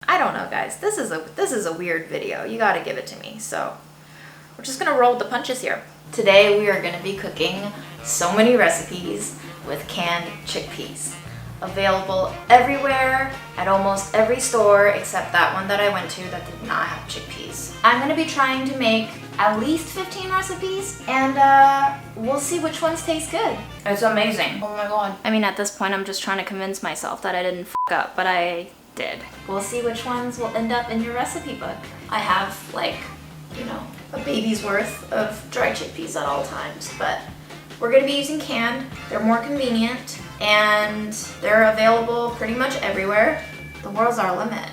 I don't know, guys. This is a weird video. You gotta give it to me. So we're just gonna roll with the punches here. Today we are gonna be cooking so many recipes with canned chickpeas. Available everywhere at almost every store except that one that I went to that did not have chickpeas. I'm gonna be trying to make at least 15 recipes and we'll see which ones taste good. It's amazing. Oh my god. I mean, at this point I'm just trying to convince myself that I didn't f up, but I did. We'll see which ones will end up in your recipe book. I have like, you know, a baby's worth of dry chickpeas at all times, but we're gonna be using canned. They're more convenient and they're available pretty much everywhere. The world's our limit.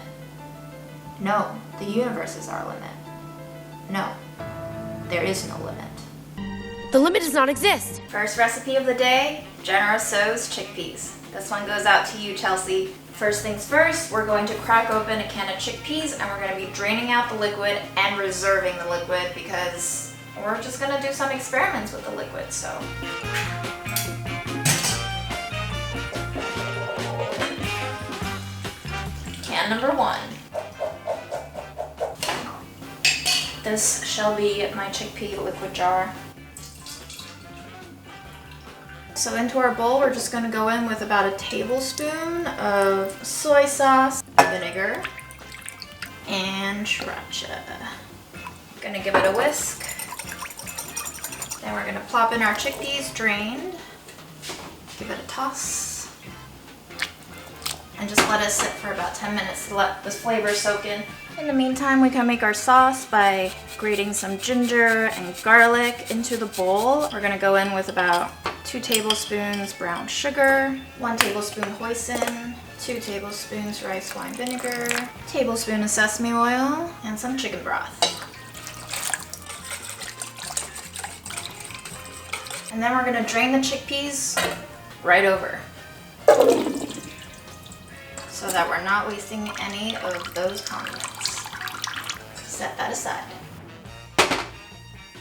No, the universe is our limit. No, there is no limit. The limit does not exist. First recipe of the day, Ceniceros chickpeas. This one goes out to you, Chelsea. First things first, we're going to crack open a can of chickpeas and we're going to be draining out the liquid and reserving the liquid because we're just going to do some experiments with the liquid, so. Can number one. This shall be my chickpea liquid jar. So into our bowl, we're just gonna go in with about a tablespoon of soy sauce, vinegar, and sriracha. Gonna give it a whisk. Then we're gonna plop in our chickpeas drained. Give it a toss. And just let it sit for about 10 minutes to let the flavor soak in. In the meantime, we can make our sauce by grating some ginger and garlic into the bowl. We're gonna go in with about 2 tablespoons brown sugar, 1 tablespoon hoisin, 2 tablespoons rice wine vinegar, tablespoon of sesame oil, and some chicken broth. And then we're gonna drain the chickpeas right over so that we're not wasting any of those condiments. Set that aside.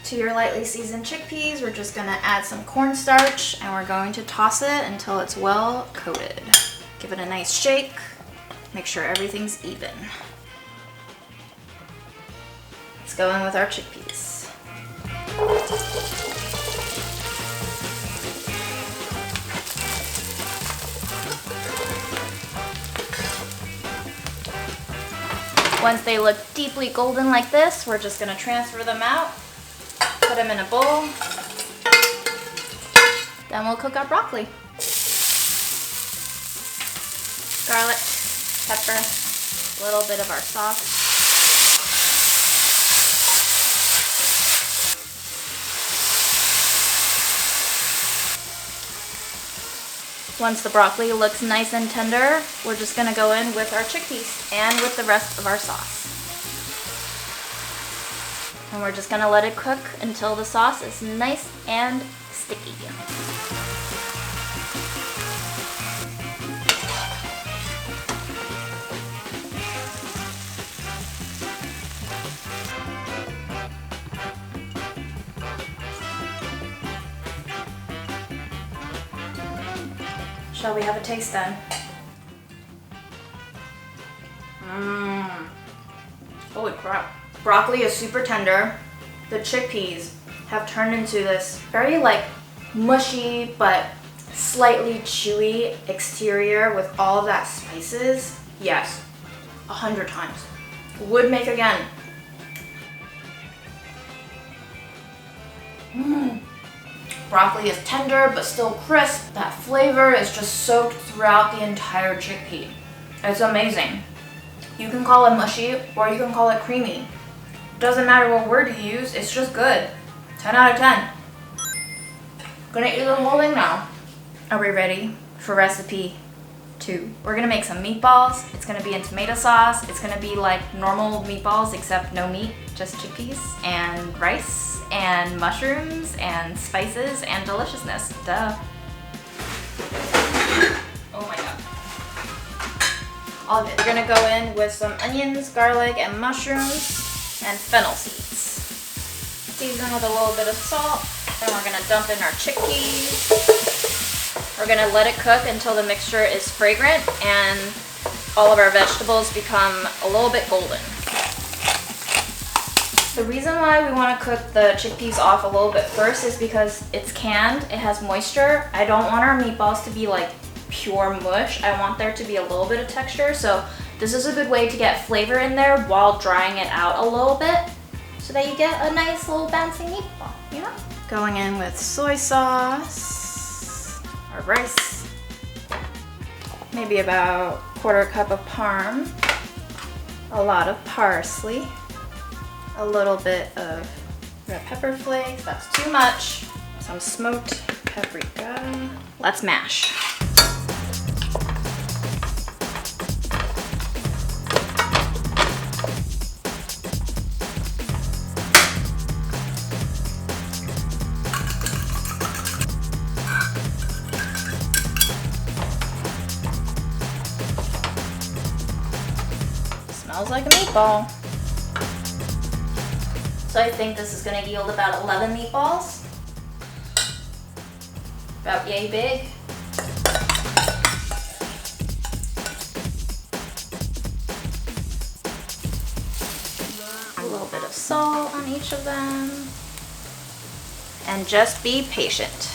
To your lightly seasoned chickpeas, we're just gonna add some cornstarch and we're going to toss it until it's well coated. Give it a nice shake, make sure everything's even. Let's go in with our chickpeas. Once they look deeply golden like this, we're just gonna transfer them out. Put them in a bowl. Then we'll cook our broccoli. Garlic, pepper, a little bit of our sauce. Once the broccoli looks nice and tender, we're just gonna go in with our chickpeas and with the rest of our sauce. And we're just gonna let it cook until the sauce is nice and sticky. Shall we have a taste then? Holy crap. Broccoli is super tender. The chickpeas have turned into this very like mushy but slightly chewy exterior with all of that spices. Yes, 100 times. Would make again. Broccoli is tender but still crisp. That flavor is just soaked throughout the entire chickpea. It's amazing. You can call it mushy or you can call it creamy. Doesn't matter what word you use, it's just good. 10 out of 10. Gonna eat the whole thing now. Are we ready for recipe 2? We're gonna make some meatballs. It's gonna be in tomato sauce. It's gonna be like normal meatballs except no meat, just chickpeas and rice and mushrooms and spices and deliciousness. Duh. Oh my god. All good. We're gonna go in with some onions, garlic, and mushrooms. And fennel seeds. Season with a little bit of salt. Then we're gonna dump in our chickpeas. We're gonna let it cook until the mixture is fragrant and all of our vegetables become a little bit golden. The reason why we want to cook the chickpeas off a little bit first is because it's canned, it has moisture. I don't want our meatballs to be like pure mush. I want there to be a little bit of texture, so this is a good way to get flavor in there while drying it out a little bit so that you get a nice little bouncy meatball, you know? Going in with soy sauce, our rice, maybe about a quarter cup of parm, a lot of parsley, a little bit of red pepper flakes, that's too much, some smoked paprika. Let's mash. Smells like a meatball. So I think this is going to yield about 11 meatballs. About yay big. A little bit of salt on each of them. And just be patient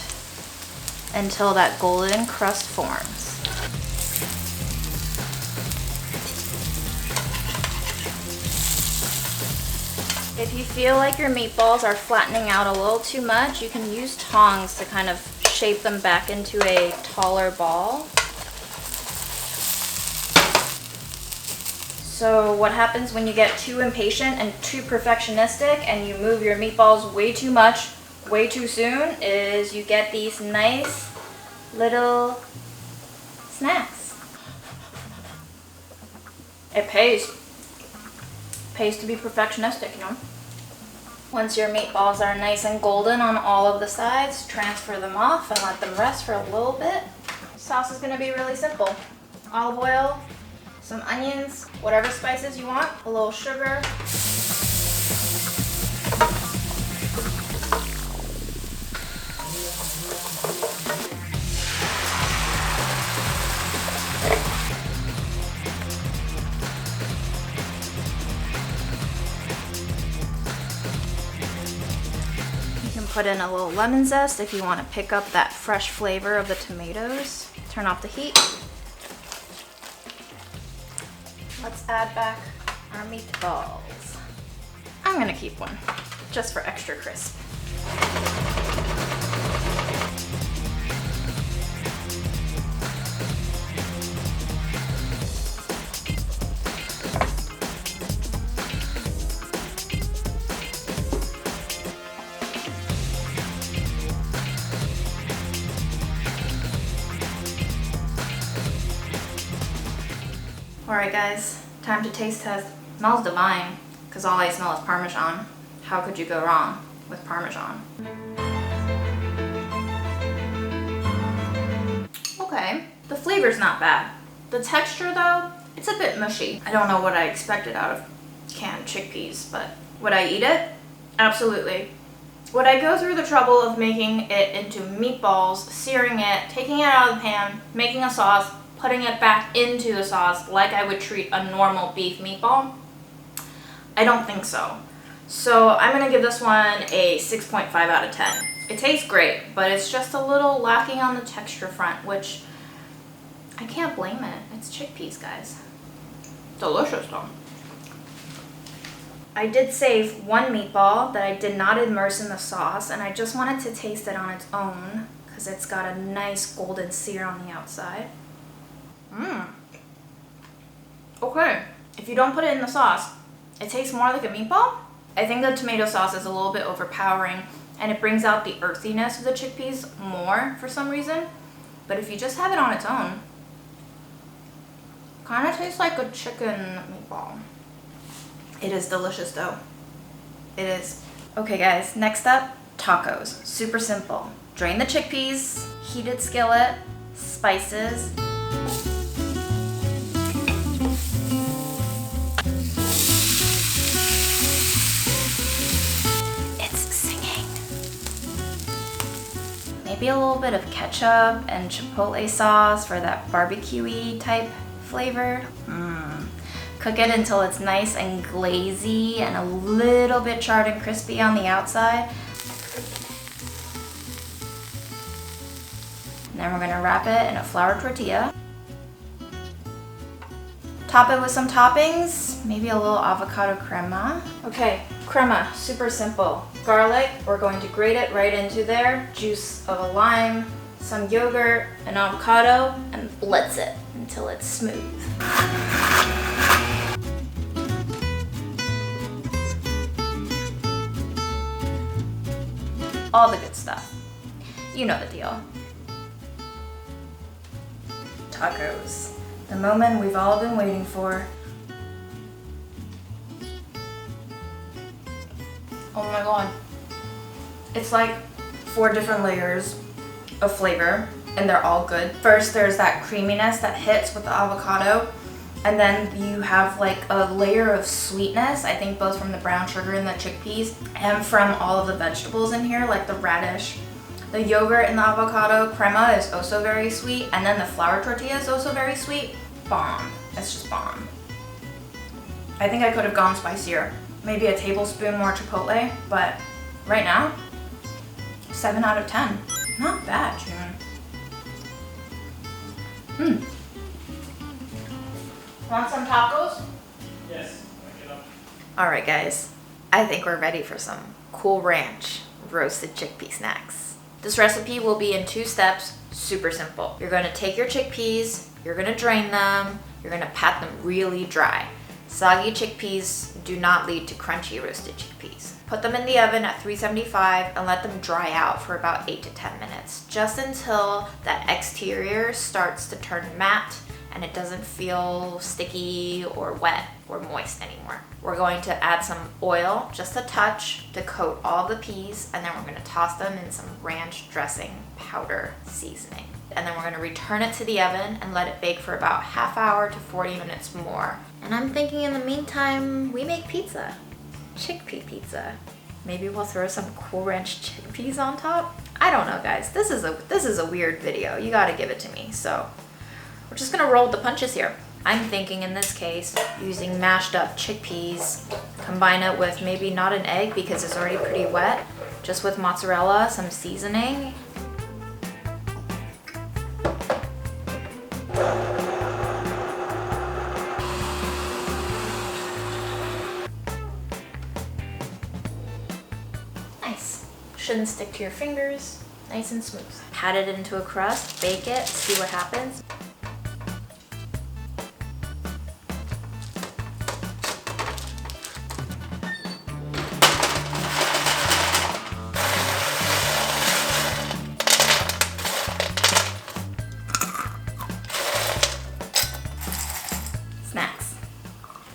until that golden crust forms. If you feel like your meatballs are flattening out a little too much, you can use tongs to kind of shape them back into a taller ball. So what happens when you get too impatient and too perfectionistic and you move your meatballs way too much, way too soon, is you get these nice little snacks. It pays. Pays to be perfectionistic, you know? Once your meatballs are nice and golden on all of the sides, transfer them off and let them rest for a little bit. Sauce is gonna be really simple. Olive oil, some onions, whatever spices you want, a little sugar. Put in a little lemon zest if you want to pick up that fresh flavor of the tomatoes. Turn off the heat. Let's add back our meatballs. I'm gonna keep one, just for extra crisp. Alright guys, time to taste test. Smells divine, because all I smell is Parmesan. How could you go wrong with Parmesan? Okay, the flavor's not bad. The texture though, it's a bit mushy. I don't know what I expected out of canned chickpeas, but would I eat it? Absolutely. Would I go through the trouble of making it into meatballs, searing it, taking it out of the pan, making a sauce, putting it back into the sauce like I would treat a normal beef meatball? I don't think so. So I'm gonna give this one a 6.5 out of 10. It tastes great, but it's just a little lacking on the texture front, which I can't blame it. It's chickpeas, guys. Delicious though. I did save one meatball that I did not immerse in the sauce, and I just wanted to taste it on its own because it's got a nice golden sear on the outside. Okay, if you don't put it in the sauce, it tastes more like a meatball. I think the tomato sauce is a little bit overpowering and it brings out the earthiness of the chickpeas more for some reason. But if you just have it on its own, it kind of tastes like a chicken meatball. It is delicious though. It is. Okay guys, next up, tacos. Super simple. Drain the chickpeas, heated skillet, spices. Maybe a little bit of ketchup and chipotle sauce for that barbecue-y type flavored. Cook it until it's nice and glazy and a little bit charred and crispy on the outside. And then we're gonna wrap it in a flour tortilla. Top it with some toppings, maybe a little avocado crema. Okay, crema, super simple. Garlic, we're going to grate it right into there. Juice of a lime, some yogurt, an avocado, and blitz it until it's smooth. All the good stuff. You know the deal. Tacos. The moment we've all been waiting for. Oh my god. It's like 4 different layers of flavor and they're all good. First there's that creaminess that hits with the avocado, and then you have like a layer of sweetness, I think both from the brown sugar and the chickpeas and from all of the vegetables in here, like the radish. The yogurt and the avocado crema is also very sweet, and then the flour tortilla is also very sweet. Bomb. It's just bomb. I think I could have gone spicier. Maybe a tablespoon more chipotle, but right now, 7 out of 10. Not bad, June. Want some tacos? Yes, I get up. Alright guys, I think we're ready for some Cool Ranch roasted chickpea snacks. This recipe will be in 2 steps, super simple. You're going to take your chickpeas, you're going to drain them, you're going to pat them really dry. Soggy chickpeas do not lead to crunchy roasted chickpeas. Put them in the oven at 375 and let them dry out for about 8 to 10 minutes, just until that exterior starts to turn matte and it doesn't feel sticky or wet or moist anymore. We're going to add some oil, just a touch, to coat all the peas, and then we're going to toss them in some ranch dressing powder seasoning. And then we're going to return it to the oven and let it bake for about ½ hour to 40 minutes more. And I'm thinking in the meantime, we make pizza. Chickpea pizza. Maybe we'll throw some Cool Ranch chickpeas on top? I don't know guys, this is a weird video. You gotta give it to me, so we're just gonna roll with the punches here. I'm thinking in this case, using mashed up chickpeas, combine it with maybe not an egg because it's already pretty wet, just with mozzarella, some seasoning. Nice. Shouldn't stick to your fingers. Nice and smooth. Pat it into a crust, bake it, see what happens. Snacks.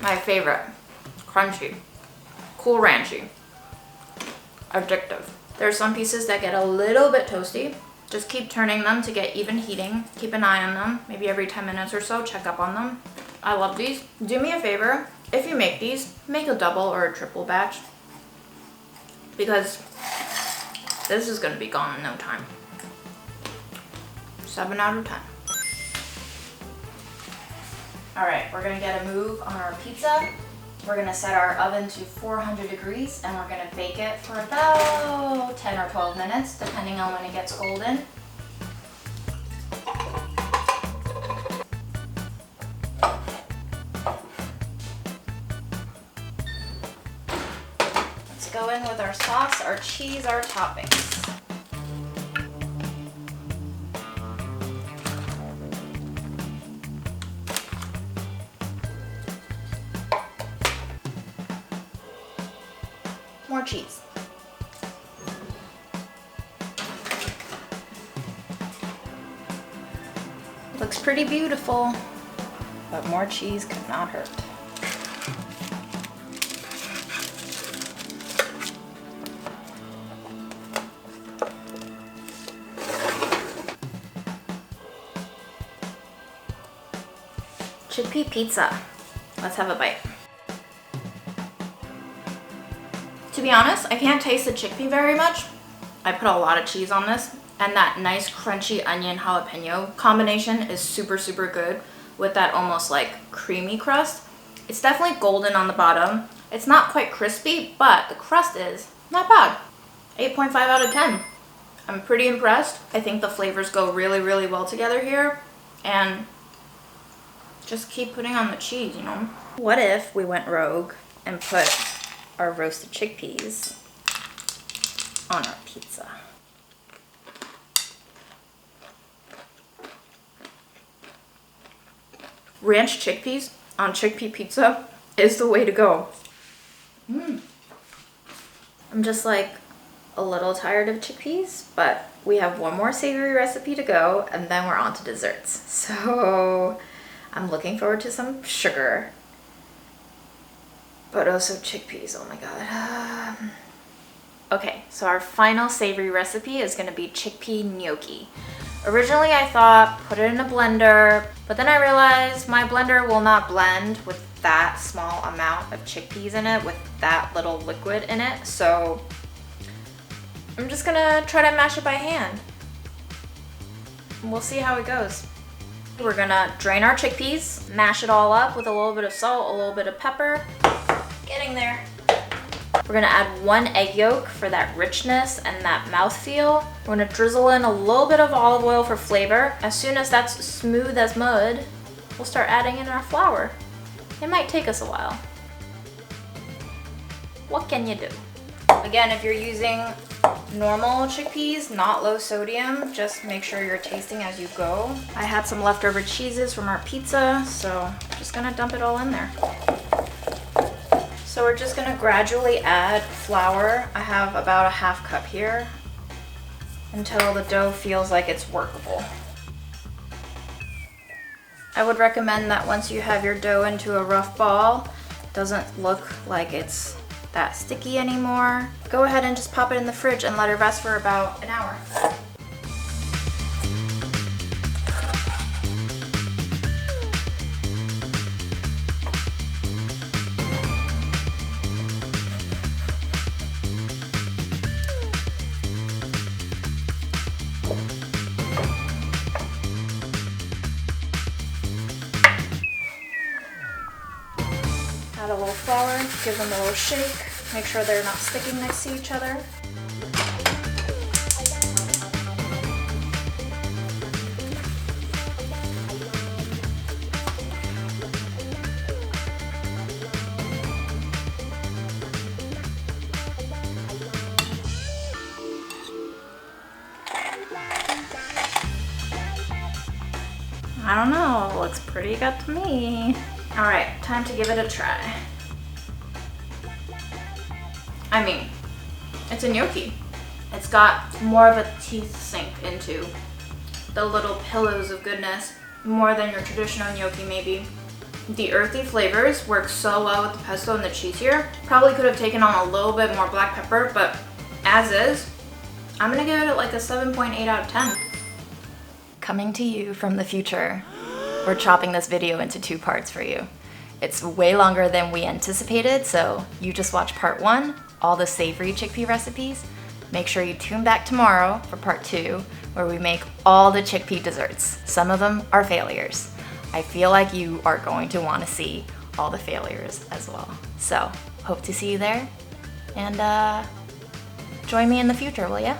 My favorite. Crunchy. Cool Ranchy. Addictive. There are some pieces that get a little bit toasty. Just keep turning them to get even heating. Keep an eye on them. Maybe every 10 minutes or so, check up on them. I love these. Do me a favor. If you make these, make a double or a triple batch, because this is going to be gone in no time. 7 out of 10. Alright, we're going to get a move on our pizza. We're going to set our oven to 400 degrees and we're going to bake it for about 10 or 12 minutes, depending on when it gets golden. Let's go in with our sauce, our cheese, our toppings. More cheese. Looks pretty beautiful, but more cheese could not hurt. Chickpea pizza. Let's have a bite. To be honest, I can't taste the chickpea very much. I put a lot of cheese on this, and that nice crunchy onion jalapeno combination is super, super good. with that almost like creamy crust. It's definitely golden on the bottom. It's not quite crispy, but the crust is not bad. 8.5 out of 10. I'm pretty impressed. I think the flavors go really, really well together here. And just keep putting on the cheese, you know? What if we went rogue and put our roasted chickpeas on our pizza? Ranch chickpeas on chickpea pizza is the way to go. I'm just like a little tired of chickpeas, but we have one more savory recipe to go and then we're on to desserts. So I'm looking forward to some sugar, but also chickpeas. Oh my god. Okay, so our final savory recipe is going to be chickpea gnocchi. Originally I thought put it in a blender, but then I realized my blender will not blend with that small amount of chickpeas in it, with that little liquid in it. So I'm just gonna try to mash it by hand. And we'll see how it goes. We're gonna drain our chickpeas, mash it all up with a little bit of salt, a little bit of pepper. Getting there. We're gonna add 1 egg yolk for that richness and that mouthfeel. We're gonna drizzle in a little bit of olive oil for flavor. As soon as that's smooth as mud, we'll start adding in our flour. It might take us a while. What can you do? Again, if you're using normal chickpeas, not low sodium, just make sure you're tasting as you go. I had some leftover cheeses from our pizza, so I'm just gonna dump it all in there. So we're just gonna gradually add flour. I have about a half cup here until the dough feels like it's workable. I would recommend that once you have your dough into a rough ball, it doesn't look like it's that sticky anymore, go ahead and just pop it in the fridge and let it rest for about an hour. Add a little flour, give them a little shake, make sure they're not sticking next to each other. I don't know, it looks pretty good to me. All right, time to give it a try. I mean, it's a gnocchi. It's got more of a teeth sink into the little pillows of goodness, more than your traditional gnocchi maybe. The earthy flavors work so well with the pesto and the cheese here. Probably could have taken on a little bit more black pepper, but as is, I'm gonna give it like a 7.8 out of 10. Coming to you from the future, we're chopping this video into 2 parts for you. It's way longer than we anticipated, so you just watch part 1, all the savory chickpea recipes. Make sure you tune back tomorrow for part 2, where we make all the chickpea desserts. Some of them are failures. I feel like you are going to want to see all the failures as well. So, hope to see you there, and join me in the future, will ya?